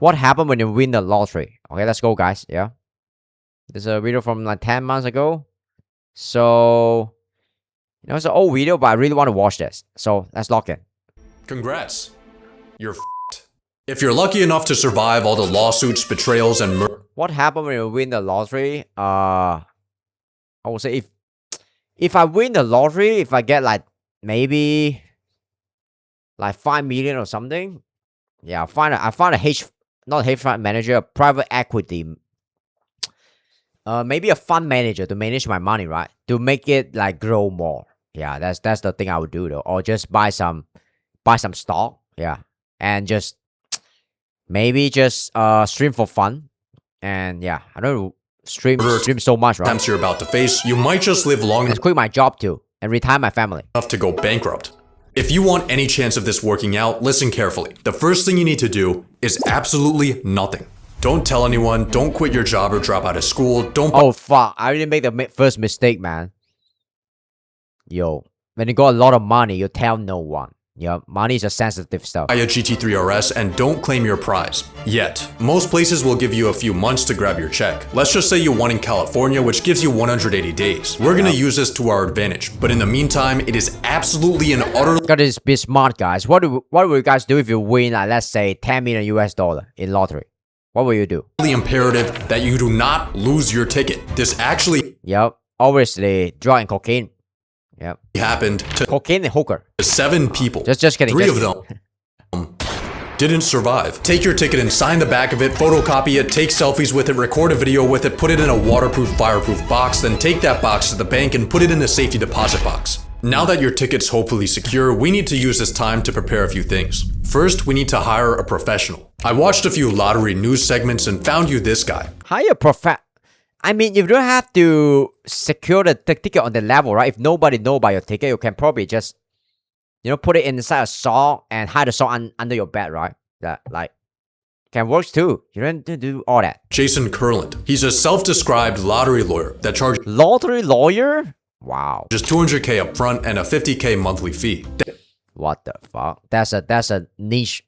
What happened when you win the lottery? Okay, let's go, guys. Yeah. There's a video from like 10 months ago. So, it's an old video, but I really want to watch this. So, let's log in. Congrats. You're f***ed. If you're lucky enough to survive all the lawsuits, betrayals, and murder... What happened when you win the lottery? I would say if I win the lottery, if I get like maybe like 5 million or something, yeah, I find a not a hedge fund manager, a private equity, maybe a fund manager to manage my money, right? To make it like grow more. Yeah, that's the thing I would do though, or just buy some stock, yeah, and just maybe just stream for fun, and yeah, I don't know, stream so much, right? Attempts you're about to face, you might just live long enough. Quit my job too and retire my family. Enough to go bankrupt. If you want any chance of this working out, listen carefully. The first thing you need to do is absolutely nothing. Don't tell anyone, don't quit your job or drop out of school, don't... Oh fuck, I didn't make the first mistake, man. Yo, when you got a lot of money, you tell no one. Yeah, money is a sensitive stuff. Buy a GT3 RS and don't claim your prize. Yet. Most places will give you a few months to grab your check. Let's just say you won in California, which gives you 180 days. We're gonna use this to our advantage, but in the meantime, it is absolutely an utter... Gotta be smart, guys. What will you guys do if you win, like, let's say, 10 million US dollar in lottery? What will you do? It's really imperative that you do not lose your ticket. This actually... Yep, obviously, drug and cocaine. Yep. Happened to cocaine and hooker. 7 people. Just kidding. 3 of them didn't survive. Take your ticket and sign the back of it, photocopy it, take selfies with it, record a video with it, put it in a waterproof, fireproof box, then take that box to the bank and put it in a safety deposit box. Now that your ticket's hopefully secure, we need to use this time to prepare a few things. First, we need to hire a professional. I watched a few lottery news segments and found you this guy. Hire a I mean, you don't have to secure the ticket on the level, right? If nobody know about your ticket, you can probably just, put it inside a sock and hide the sock under your bed, right? That, like, can work too. You don't have to do all that. Jason Kurland. He's a self-described lottery lawyer that charges... Lottery lawyer? Wow. Just $200K up front and a $50K monthly fee. What the fuck? That's a niche...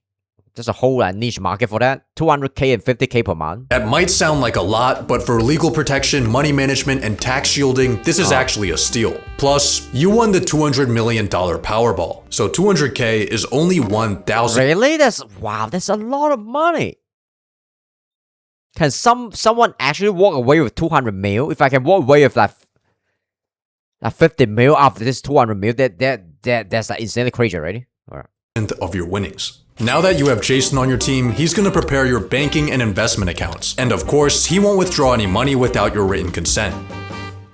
There's a whole niche market for that. 200K and 50K per month. That might sound like a lot, but for legal protection, money management, and tax shielding, this is actually a steal. Plus, you won the $200 million Powerball. So 200K is only 1,000. Really? That's a lot of money. Can someone actually walk away with 200 mil? If I can walk away with like 50 mil after this 200 mil, that's like insanely crazy already. All right. Of your winnings. Now that you have Jason on your team, he's gonna prepare your banking and investment accounts. And of course, he won't withdraw any money without your written consent.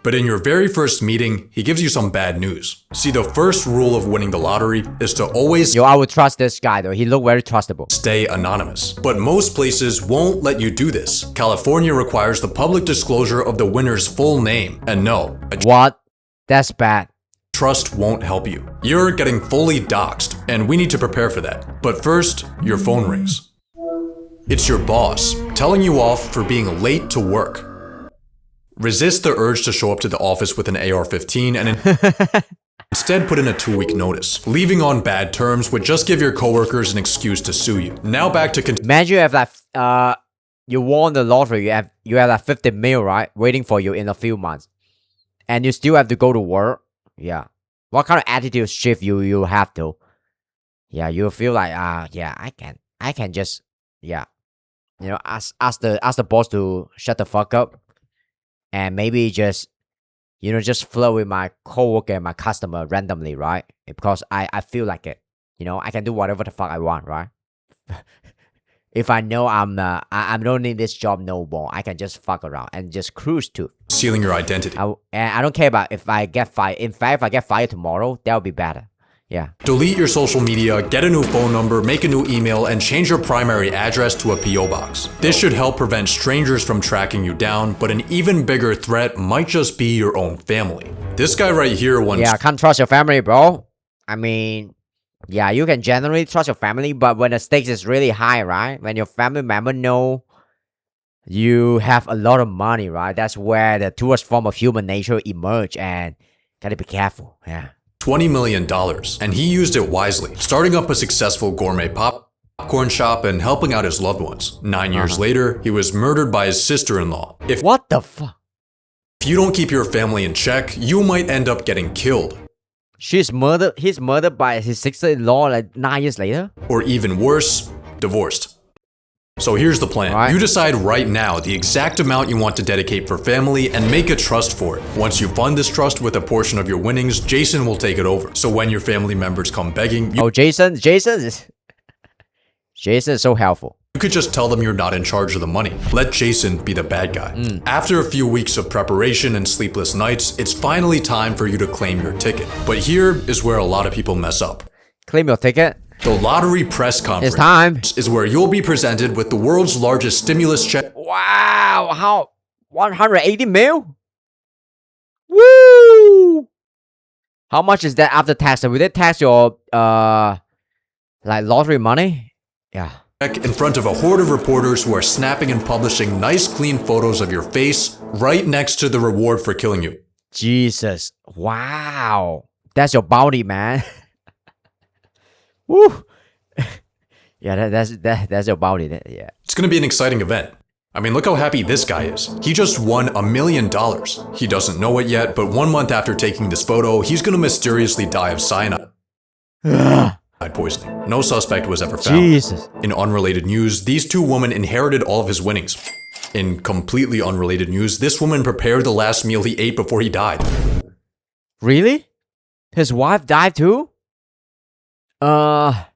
But in your very first meeting, he gives you some bad news. See, the first rule of winning the lottery is to always... Yo, I would trust this guy though. He looked very trustable. ...stay anonymous. But most places won't let you do this. California requires the public disclosure of the winner's full name. And no... What? That's bad. Trust won't help you. You're getting fully doxxed, and we need to prepare for that. But first, your phone rings. It's your boss, telling you off for being late to work. Resist the urge to show up to the office with an AR-15 and instead put in a 2-week notice. Leaving on bad terms would just give your coworkers an excuse to sue you. Now back to imagine you have like, you won the lottery, you have like 50 mil, right? Waiting for you in a few months. And you still have to go to work. Yeah. What kind of attitude shift you have to? Yeah, you feel like yeah, I can just ask the boss to shut the fuck up, and maybe just just flow with my coworker and my customer randomly, right? Because I feel like it. I can do whatever the fuck I want, right? If I know I don't need this job no more, I can just fuck around and just cruise too. Sealing your identity. And I don't care about if I get fired. In fact, if I get fired tomorrow, that would be better. Yeah. Delete your social media, get a new phone number, make a new email, and change your primary address to a PO box. This should help prevent strangers from tracking you down, but an even bigger threat might just be your own family. This guy right here once... Yeah, I can't trust your family, bro. I mean... Yeah, you can generally trust your family, but when the stakes is really high, right? When your family member know you have a lot of money, right? That's where the truest form of human nature emerge, and gotta be careful. Yeah. $20 million, and he used it wisely, starting up a successful gourmet pop popcorn shop and helping out his loved ones. 9 years later, he was murdered by his sister-in-law. If What the fuck? you don't keep your family in check, you might end up getting killed. He's murdered by his sister-in-law like 9 years later? Or even worse, divorced. So here's the plan. Right. You decide right now the exact amount you want to dedicate for family and make a trust for it. Once you fund this trust with a portion of your winnings, Jason will take it over. So when your family members come begging, you Jason is so helpful. could just tell them you're not in charge of the money. Let Jason be the bad guy. After a few weeks of preparation and sleepless nights, it's finally time for you to claim your ticket. But here is where a lot of people mess up. Claim your ticket. The lottery press conference It's time. is where you'll be presented with the world's largest stimulus check. Wow, how 180 mil? Woo! How much is that after tax? Will they tax your like lottery money? Yeah. In front of a horde of reporters who are snapping and publishing nice clean photos of your face right next to the reward for killing you. Jesus. Wow. That's your bounty, man. Woo. Yeah, that's your bounty. Yeah. It's gonna be an exciting event. I mean, look how happy this guy is. He just won $1 million. He doesn't know it yet, but 1 month after taking this photo, he's gonna mysteriously die of cyanide poisoning. No suspect was ever found. Jesus. In unrelated news, these two women inherited all of his winnings. In completely unrelated news, this woman prepared the last meal he ate before he died. Really? His wife died too? Wow.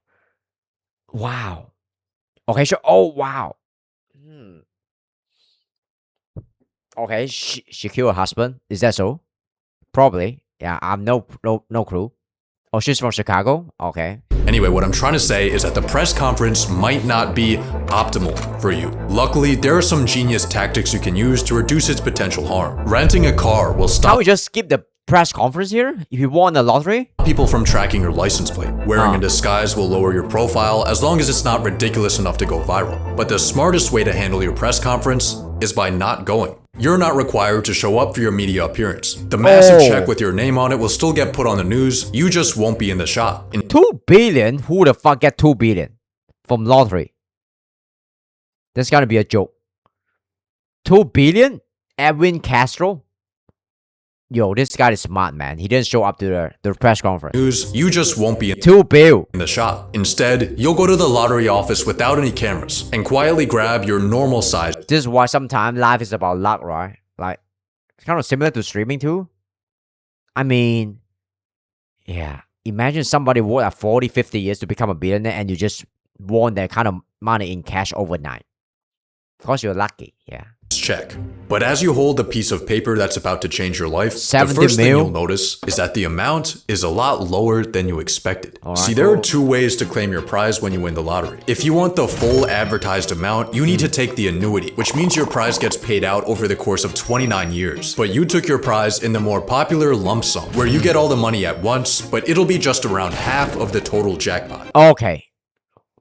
Okay, sure. Oh, wow. Okay, she killed her husband. Is that so? Probably. Yeah, I'm no clue. Oh, she's from Chicago? Okay. Anyway, what I'm trying to say is that the press conference might not be optimal for you. Luckily, there are some genius tactics you can use to reduce its potential harm. Renting a car will How stop we just skip the press conference here? If you won the lottery? people from tracking your license plate. Wearing a disguise will lower your profile as long as it's not ridiculous enough to go viral. But the smartest way to handle your press conference is by not going. You're not required to show up for your media appearance. The massive check with your name on it will still get put on the news, you just won't be in the shot. 2 billion? Who the fuck get 2 billion from lottery? That's gotta be a joke. 2 billion? Edwin Castro? Yo, this guy is smart, man. He didn't show up to the press conference. News, you just won't be in 2 bill. the shot. Instead, you'll go to the lottery office without any cameras and quietly grab your normal size. This is why sometimes life is about luck, right? Like, it's kind of similar to streaming too. I mean, yeah. Imagine somebody worked like 40, 50 years to become a billionaire and you just won that kind of money in cash overnight. Of course, you're lucky, yeah. Check. But as you hold the piece of paper that's about to change your life, the 70 first thing mil? you'll notice is that the amount is a lot lower than you expected. Alright, See, there are cool. 2 ways to claim your prize when you win the lottery. If you want the full advertised amount, you need to take the annuity, which means your prize gets paid out over the course of 29 years. But you took your prize in the more popular lump sum, where you get all the money at once, but it'll be just around half of the total jackpot. Okay.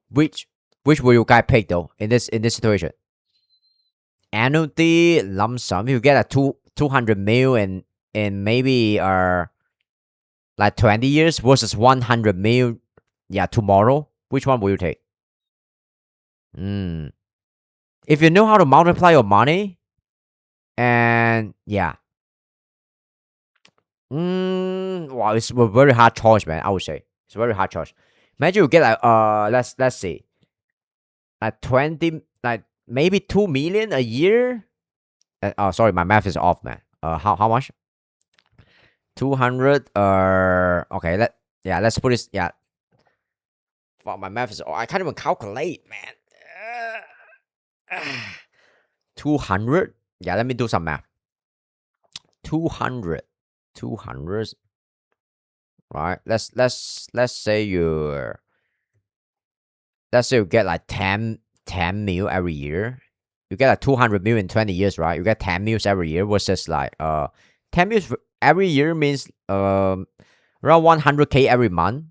Which will you guys pick though in this situation? Annuity lump sum. You get a 200 mil in maybe like 20 years versus 100 mil. Yeah, tomorrow. Which one will you take? If you know how to multiply your money, and yeah. Wow, it's a very hard choice, man. I would say it's a very hard choice. Imagine you get like let's see, like 20, like maybe 2 million a year. Oh, sorry, my math is off, man. How much? 200. Okay, let's put this. Yeah. Wow, my math is. I can't even calculate, man. 200. Yeah, let me do some math. 200. Right. Let's say you get like 10 mil every year. You get like 200 mil in 20 years, right? You get 10 mils every year versus like 10 mils every year means around 100K every month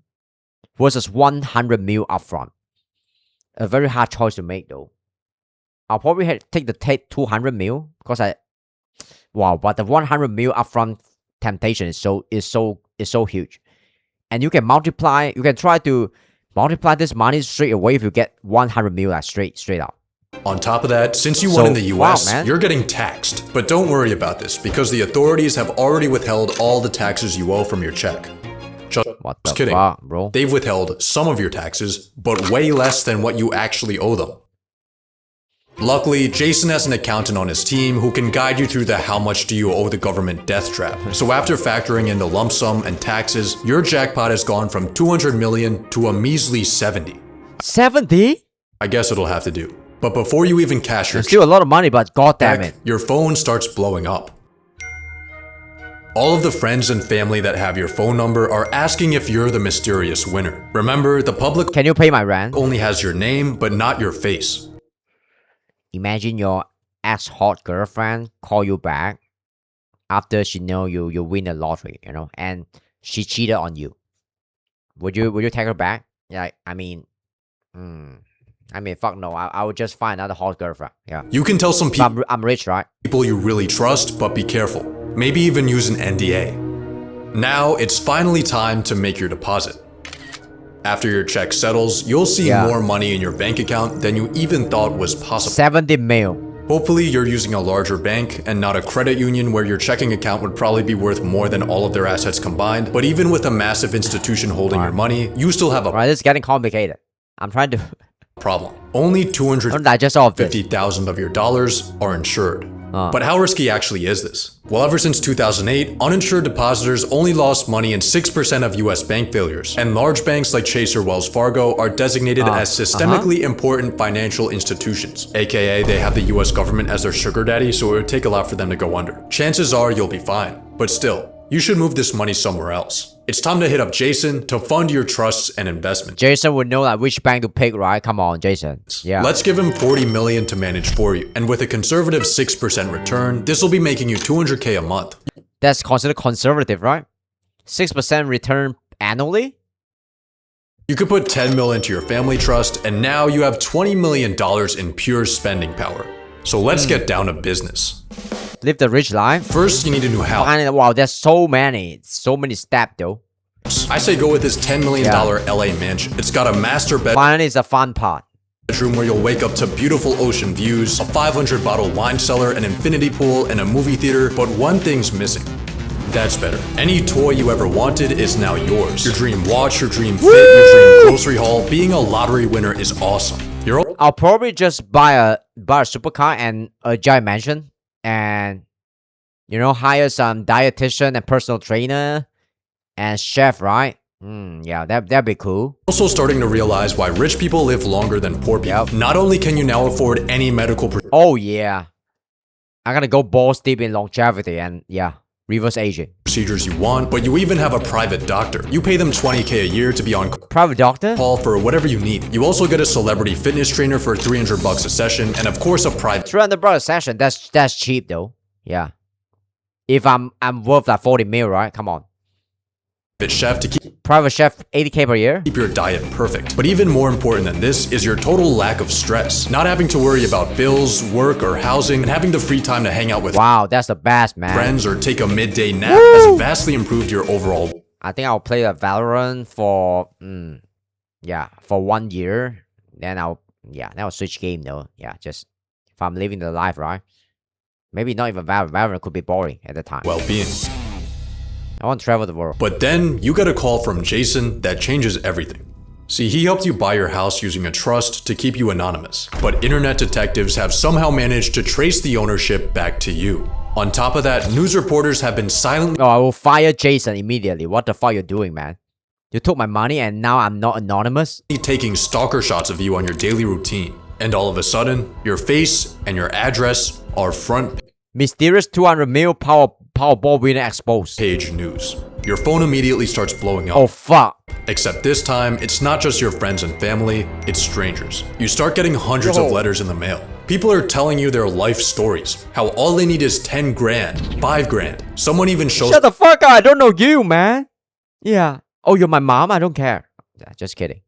versus 100 mil upfront. A very hard choice to make though. I'll probably take the 200 mil because but the 100 mil upfront temptation is so huge. And you can multiply, you can try to Multiply this money straight away if you get 100 mil like straight up. On top of that, since you won in the US, wow, you're getting taxed. But don't worry about this, because the authorities have already withheld all the taxes you owe from your check. What the kidding. fuck, bro? They've withheld some of your taxes, but way less than what you actually owe them. Luckily, Jason has an accountant on his team who can guide you through the how much do you owe the government death trap. So after factoring in the lump sum and taxes, your jackpot has gone from 200 million to a measly 70. 70? I guess it'll have to do. But before you even cash your It's still a lot of money, but god damn check, it. your phone starts blowing up. All of the friends and family that have your phone number are asking if you're the mysterious winner. Remember, the public Can you pay my rent? only has your name, but not your face. Imagine your ex-hot girlfriend call you back after she know you win the lottery, you know, and she cheated on you. Would you take her back? Yeah, I mean, fuck no. I would just find another hot girlfriend. Yeah. You can tell some But I'm rich, right? people you really trust, but be careful. Maybe even use an NDA. Now, it's finally time to make your deposit. After your check settles, you'll see more money in your bank account than you even thought was possible. 70 mil. Hopefully, you're using a larger bank and not a credit union where your checking account would probably be worth more than all of their assets combined. But even with a massive institution holding your money, you still have a Right, this is getting complicated. I'm trying to problem. Only don't digest all of this. 250,000 of your dollars are insured. But how risky actually is this? Well, ever since 2008, uninsured depositors only lost money in 6% of US bank failures, and large banks like Chase or Wells Fargo are designated as systemically important financial institutions, aka they have the US government as their sugar daddy, so it would take a lot for them to go under. Chances are you'll be fine, but still, you should move this money somewhere else. It's time to hit up Jason to fund your trusts and investments. Jason would know like which bank to pick, right? Come on, Jason. Yeah. Let's give him 40 million to manage for you. And with a conservative 6% return, this will be making you 200K a month. That's considered conservative, right? 6% return annually? You could put 10 mil into your family trust, and now you have $20 million in pure spending power. So let's get down to business. Live the rich life. First, you need a new house. Wow, there's so many steps though. I say go with this $10 million LA mansion. It's got a master Finally, is a fun part. bedroom where you'll wake up to beautiful ocean views, a 500 bottle wine cellar, an infinity pool, and a movie theater, but one thing's missing. That's better. Any toy you ever wanted is now yours. Your dream watch, your dream fit, your dream grocery haul. Being a lottery winner is awesome. I'll probably just buy a supercar and a giant mansion, and hire some dietitian and personal trainer and chef, right? Yeah, that'd be cool. Also starting to realize why rich people live longer than poor people. Not only can you now afford any medical oh yeah, I'm gonna go balls deep in longevity and reverse aging. procedures you want, but you even have a private doctor. You pay them 20K a year to be on Private doctor? call for whatever you need. You also get a celebrity fitness trainer for $300 a session, and of course a private $300 a session. That's cheap though. Yeah. If I'm worth like 40 mil, right? Come on. chef to keep Private chef, 80K per year. your diet perfect. But even more important than this is your total lack of stress. Not having to worry about bills, work, or housing, and having the free time to hang out with Wow, that's the best, man. friends or take a midday nap has vastly improved your overall. I think I'll play a Valorant for 1 year. Then I'll switch game though. Yeah, just if I'm living the life, right? Maybe not even Valorant. Valorant could be boring at the time. well-being. I want to travel the world. But then you get a call from Jason that changes everything. See, he helped you buy your house using a trust to keep you anonymous. But internet detectives have somehow managed to trace the ownership back to you. On top of that, news reporters have been silently Oh, I will fire Jason immediately. What the fuck you doing, man? You took my money and now I'm not anonymous? taking stalker shots of you on your daily routine. And all of a sudden, your face and your address are front Mysterious 200 mil Powerball winner exposed. page news. Your phone immediately starts blowing up. Oh fuck. Except this time, it's not just your friends and family, it's strangers. You start getting hundreds of letters in the mail. People are telling you their life stories, how all they need is 10 grand, 5 grand. Someone even shows Shut the fuck up. I don't know you, man. Yeah. Oh, you're my mom? I don't care. Yeah, just kidding.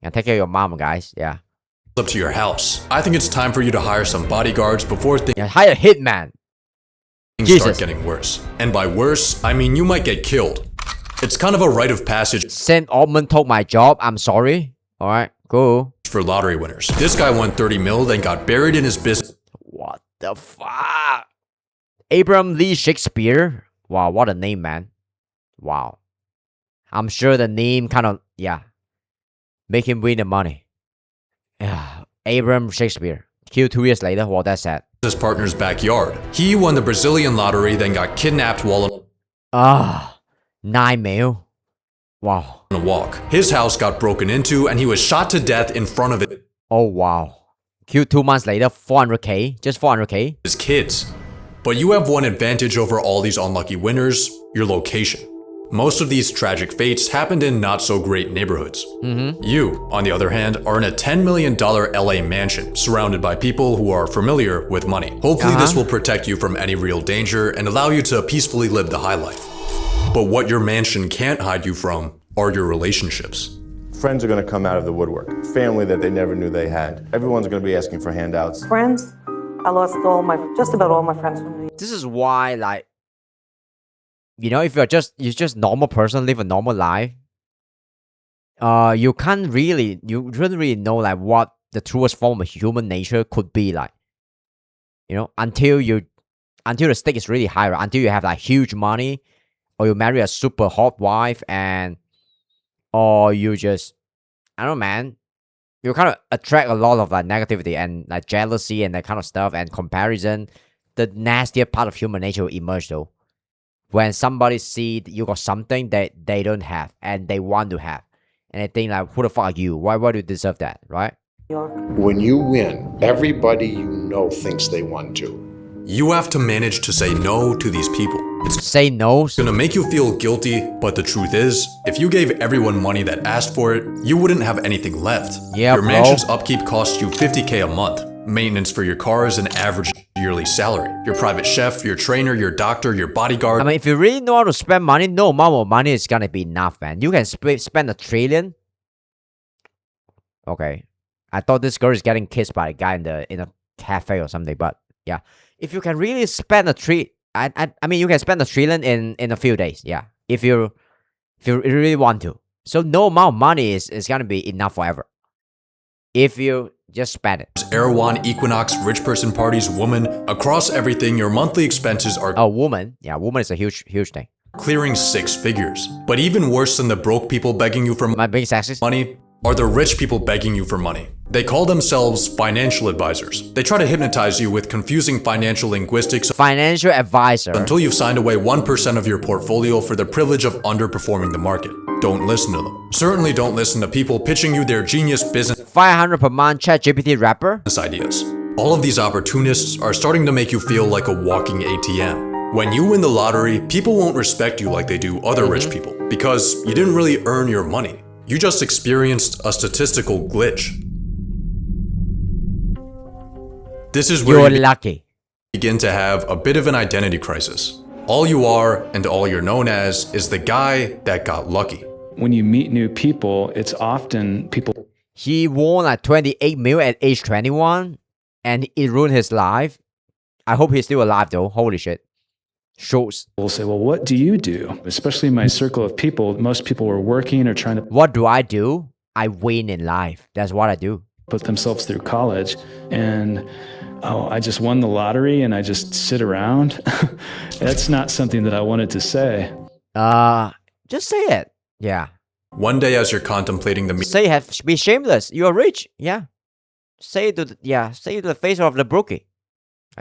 Yeah, take care of your mom, guys. Yeah. up to your house. I think it's time for you to hire some bodyguards before things Yeah, hire a hitman. start Jesus. getting worse. And by worse, I mean you might get killed. It's kind of a rite of passage. Sam Altman took my job. I'm sorry. All right, cool. For lottery winners. This guy won 30 mil, then got buried in his business. What the fuck? Abraham Lee Shakespeare. Wow, what a name, man. Wow. I'm sure the name kind of, make him win the money. Yeah, Abraham Shakespeare. Killed 2 years later. Well, that's sad. His partner's backyard. He won the Brazilian lottery, then got kidnapped while on 9 mil. Wow. a walk. His house got broken into, and he was shot to death in front of it. Oh, wow. Killed 2 months later. 400K. Just 400K. His kids. But you have one advantage over all these unlucky winners: your location. Most of these tragic fates happened in not so great neighborhoods. You, on the other hand, are in a $10 million LA mansion, surrounded by people who are familiar with money. Hopefully this will protect you from any real danger and allow you to peacefully live the high life. But what your mansion can't hide you from are your relationships. Friends are going to come out of the woodwork. Family that they never knew they had. Everyone's going to be asking for handouts. Friends, I lost just about all my friends from me. This is why, like, if you're just normal person, live a normal life, you shouldn't really know like what the truest form of human nature could be like. Until the stake is really high, right? Until you have like huge money, or you marry a super hot wife, or you just, I don't know, man, you kind of attract a lot of like negativity and like jealousy and that kind of stuff and comparison. The nastier part of human nature will emerge though. When somebody see you got something that they don't have and they want to have, and they think like, who the fuck are you? Why do you deserve that, right? When you win, everybody you know thinks they won too. You have to manage to say no to these people. It's Say no. gonna make you feel guilty, but the truth is, if you gave everyone money that asked for it, you wouldn't have anything left. Yeah, your bro. mansion's upkeep costs you $50K a month. Maintenance for your car is an average yearly salary. Your private chef, your trainer, your doctor, your bodyguard. I mean, if you really know how to spend money, no amount of money is gonna be enough, man. You can spend $1 trillion. Okay, I thought this girl is getting kissed by a guy in a cafe or something, but yeah, if you can really spend I mean, you can spend $1 trillion in a few days. Yeah, if you really want to. So no amount of money is gonna be enough forever. If you just spend it. Erewhon, Equinox, rich person parties, woman. Across everything, your monthly expenses are A woman. Yeah, woman is a huge thing. clearing 6 figures. But even worse than the broke people begging you for Am I being sexist? money are the rich people begging you for money. They call themselves financial advisors. They try to hypnotize you with confusing financial linguistics Financial advisor. until you've signed away 1% of your portfolio for the privilege of underperforming the market. Don't listen to them. Certainly don't listen to people pitching you their genius business 500 per month ChatGPT rapper. ideas. All of these opportunists are starting to make you feel like a walking ATM. When you win the lottery, people won't respect you like they do other rich people because you didn't really earn your money. You just experienced a statistical glitch. This is where You're you lucky. begin to have a bit of an identity crisis. All you are and all you're known as is the guy that got lucky. When you meet new people, it's often people He won like 28 mil at age 21 and it ruined his life. I hope he's still alive though. Holy shit. Shows. will say, well, what do you do? Especially in my circle of people, most people were working or trying to What do I do? I win in life. That's what I do. put themselves through college. And, oh, I just won the lottery and I just sit around. That's not something that I wanted to say. Just say it. Yeah. One day as you're contemplating the Say it. Be shameless. You are rich. Yeah. Say it to the face of the brookie.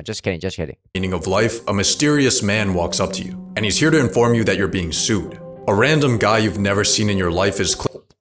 Just kidding. meaning of life, a mysterious man walks up to you, and he's here to inform you that you're being sued. A random guy you've never seen in your life is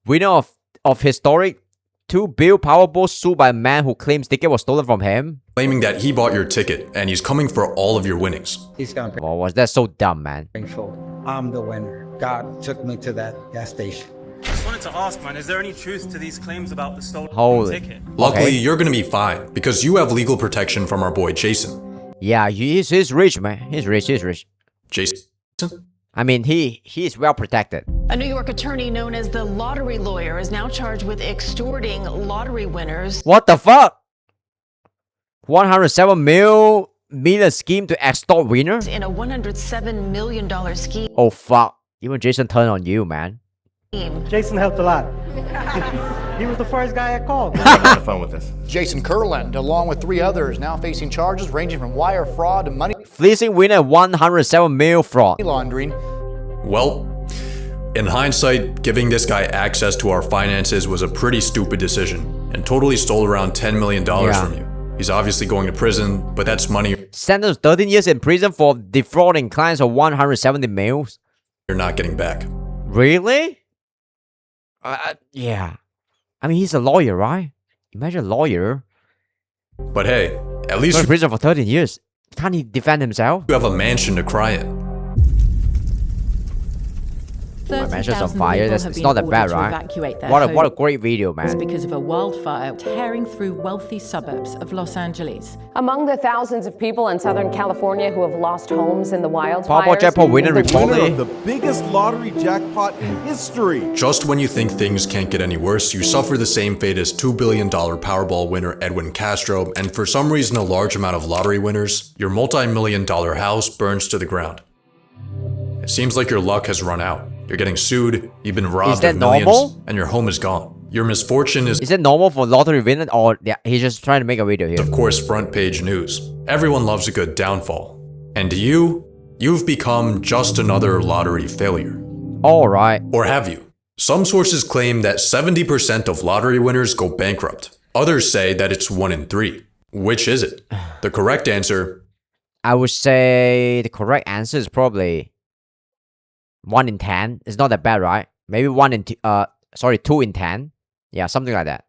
Winner of historic $2 billion Powerball sued by a man who claims ticket was stolen from him. claiming that he bought your ticket, and he's coming for all of your winnings. He's gonna Oh, was that so dumb, man? bring forward. I'm the winner. God took me to that gas station. Just wanted to ask, man, is there any truth to these claims about the stolen Holy. ticket? Luckily, Okay. you're gonna be fine, because you have legal protection from our boy Jason. Yeah, he's rich, man. He's rich. Jason? I mean, he is well protected. A New York attorney known as the lottery lawyer is now charged with extorting lottery winners. What the fuck? 107 million scheme to extort winner? In a $107 million scheme. Oh fuck. Even Jason turned on you, man. Jason helped a lot. He was the first guy I called. Have fun with this. Jason Kurland, along with 3 others, now facing charges ranging from wire fraud to money Fleecing winner 107 mil fraud. laundering. Well, in hindsight, giving this guy access to our finances was a pretty stupid decision and totally stole around $10 million from you. He's obviously going to prison, but that's money Sentenced 13 years in prison for defrauding clients of 170 mils. you're not getting back. Really? Yeah. I mean, he's a lawyer, right? Imagine a lawyer But hey, at least going to prison for 13 years. Can't he defend himself? you have a mansion to cry in. My mansion's on fire. It's not that bad, right? What a great video, man. Because of a wildfire tearing through wealthy suburbs of Los Angeles. Among the thousands of people in Southern California who have lost homes in the wildfires, Powerball jackpot winner reportedly. The biggest lottery jackpot in history. Just when you think things can't get any worse, you suffer the same fate as $2 billion Powerball winner Edwin Castro, and for some reason a large amount of lottery winners, your multi-million-dollar house burns to the ground. It seems like your luck has run out. You're getting sued, you've been robbed of millions, normal? and your home is gone. Your misfortune is it normal for lottery winner, or he's just trying to make a video here? of course front page news. Everyone loves a good downfall. And you've become just another lottery failure. Alright. Or have you? Some sources claim that 70% of lottery winners go bankrupt. Others say that it's 1 in 3. Which is it? The correct answer, I would say the correct answer is probably 1 in 10. It's not that bad, right? Maybe 2 in 10. Yeah, something like that.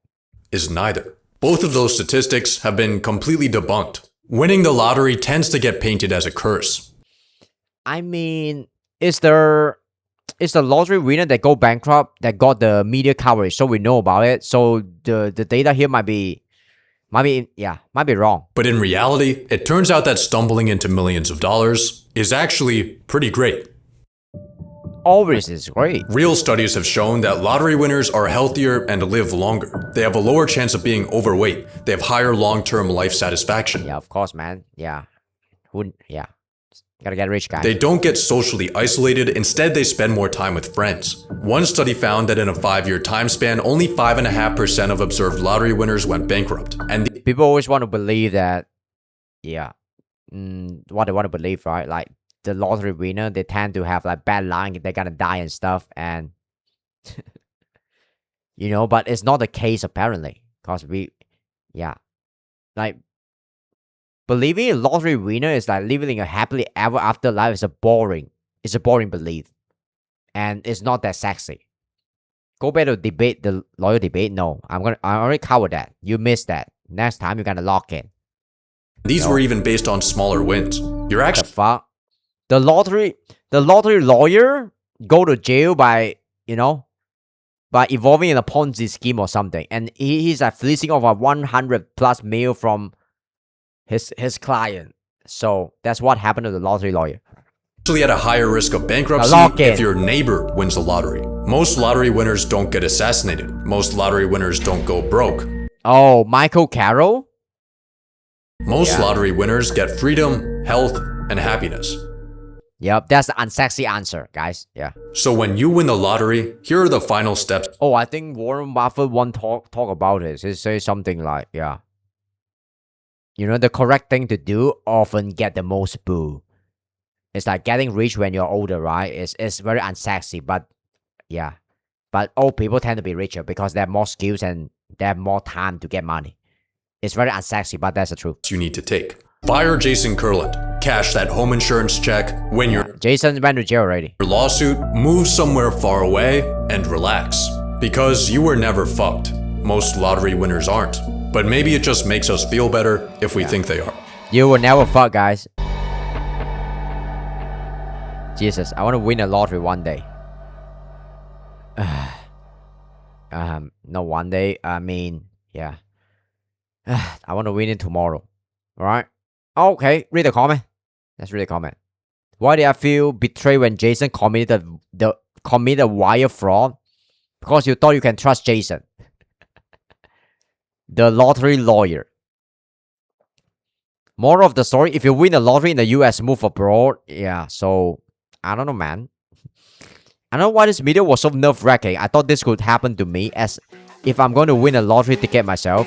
is neither. Both of those statistics have been completely debunked. Winning the lottery tends to get painted as a curse. I mean, is the lottery winner that go bankrupt that got the media coverage, so we know about it. So the data here might be wrong. But in reality, it turns out that stumbling into millions of dollars is actually pretty great. Always is great. Real studies have shown that lottery winners are healthier and live longer. They have a lower chance of being overweight. They have higher long-term life satisfaction. Yeah, of course, man. Yeah. Gotta get rich, guys. They don't get socially isolated. Instead, they spend more time with friends. One study found that in a 5-year time span, only 5.5% of observed lottery winners went bankrupt. And people always want to believe that, what they want to believe, right? Like, the lottery winner, they tend to have like bad luck, they're gonna die and stuff, and but it's not the case apparently, because like believing a lottery winner is like living a happily ever after life is a boring belief, and it's not that sexy. Go back to debate, the lawyer debate. No, I already covered that. You missed that. Next time you're gonna lock in. These were even based on smaller wins. You're actually the fuck. The lottery lawyer go to jail by involving in a Ponzi scheme or something, and he's like fleecing over 100+ mil from his client. So that's what happened to the lottery lawyer. at a higher risk of bankruptcy if your neighbor wins the lottery. Most lottery winners don't get assassinated. Most lottery winners don't go broke. Oh, Michael Carroll? Most lottery winners get freedom, health, and happiness. Yep, that's the unsexy answer, guys. Yeah. So when you win the lottery, here are the final steps. Oh, I think Warren Buffett won't talk about it. He says something like, the correct thing to do often get the most boo. It's like getting rich when you're older, right? It's very unsexy, but old people tend to be richer because they have more skills and they have more time to get money. It's very unsexy, but that's the truth. You need to take. Fire Jason Kurland. Cash that home insurance check. Win your Jason went to jail already. Your lawsuit. Move somewhere far away and relax. Because you were never fucked. Most lottery winners aren't. But maybe it just makes us feel better if we think they are. You will never fuck, guys. Jesus, I want to win a lottery one day. No, one day. I mean, I want to win it tomorrow. Alright? Okay, read the comment. Let's read the comment. Why did I feel betrayed when Jason committed wire fraud? Because you thought you can trust Jason. The lottery lawyer. Moral of the story, if you win the lottery in the US, move abroad. Yeah, so, I don't know, man. I don't know why this video was so nerve-wracking. I thought this could happen to me, as if I'm going to win a lottery ticket myself.